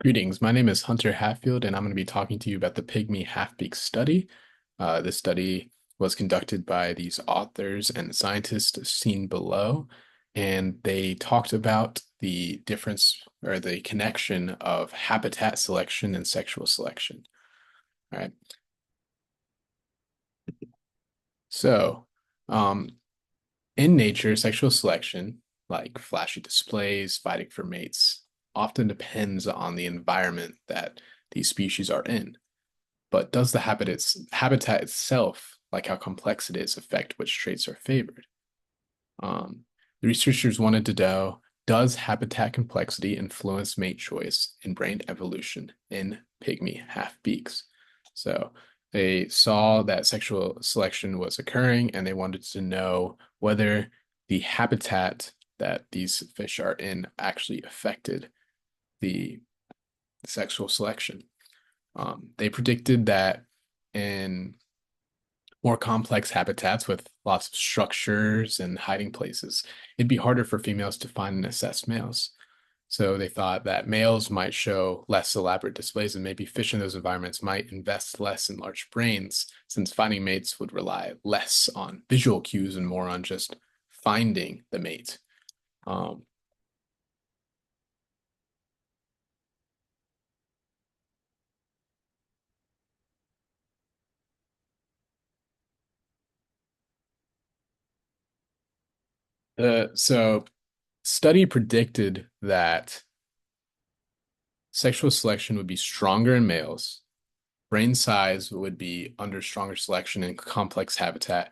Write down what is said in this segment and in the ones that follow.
Greetings. My name is Hunter Hatfield, and I'm going to be talking to you about the Pygmy Halfbeak study. This study was conducted by these authors and scientists seen below, and they talked about the difference or the connection of habitat selection and sexual selection. All right. So, um, in nature, sexual selection, like flashy displays, fighting for mates, often depends on the environment that these species are in. But does the habitat itself, like how complex it is, affect which traits are favored? Um, the researchers wanted to know, does habitat complexity influence mate choice in brain evolution in pygmy half-beaks? So they saw that sexual selection was occurring and they wanted to know whether the habitat that these fish are in actually affected the sexual selection. They predicted that in more complex habitats with lots of structures and hiding places, it'd be harder for females to find and assess males. So they thought that males might show less elaborate displays, and maybe fish in those environments might invest less in large brains, since finding mates would rely less on visual cues and more on just finding the mate. Um, so study predicted that sexual selection would be stronger in males. Brain size would be under stronger selection in complex habitat,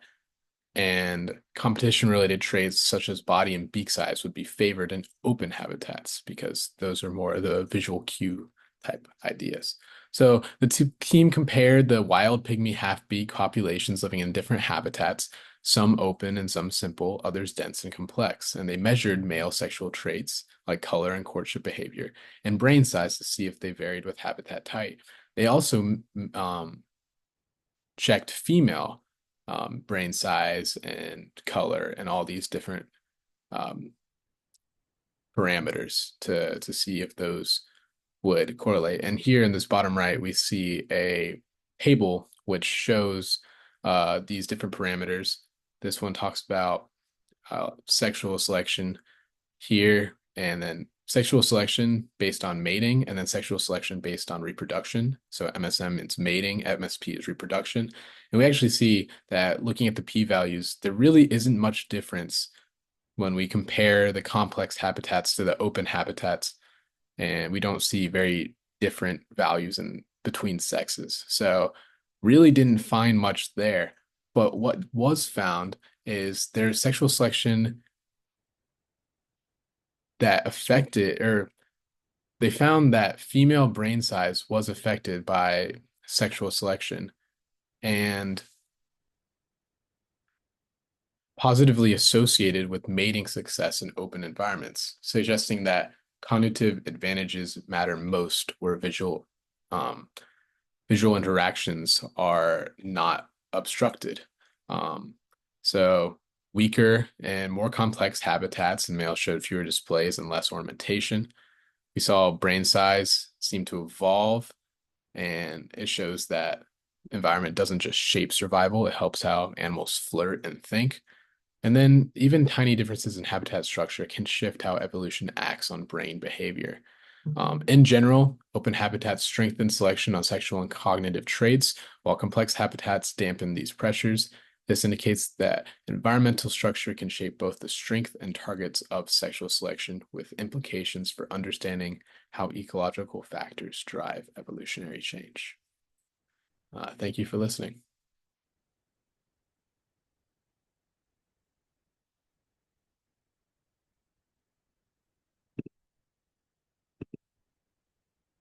and competition-related traits such as body and beak size would be favored in open habitats because those are more of the visual cue type ideas. So the team compared the wild pygmy half-beak populations living in different habitats, some open and some simple, others dense and complex, and they measured male sexual traits like color and courtship behavior and brain size to see if they varied with habitat type. They also checked female brain size and color and all these different um, parameters to see if those would correlate. And here in this bottom right, we see a table which shows these different parameters. This one talks about sexual selection here, and then sexual selection based on mating, and then sexual selection based on reproduction. So MSM is mating, MSP is reproduction. And we actually see that looking at the p-values, there really isn't much difference when we compare the complex habitats to the open habitats, and we don't see very different values in between sexes. So really didn't find much there. But what was found is there's sexual selection that affected, or they found that female brain size was affected by sexual selection and positively associated with mating success in open environments, suggesting that cognitive advantages matter most where um, visual interactions are not obstructed. Um, so weaker and more complex habitats in males showed fewer displays and less ornamentation. We saw brain size seem to evolve, and it shows that environment doesn't just shape survival, it helps how animals flirt and think. And then even tiny differences in habitat structure can shift how evolution acts on brain behavior. In general, open habitats strengthen selection on sexual and cognitive traits, while complex habitats dampen these pressures. This indicates that environmental structure can shape both the strength and targets of sexual selection, with implications for understanding how ecological factors drive evolutionary change. Thank you for listening.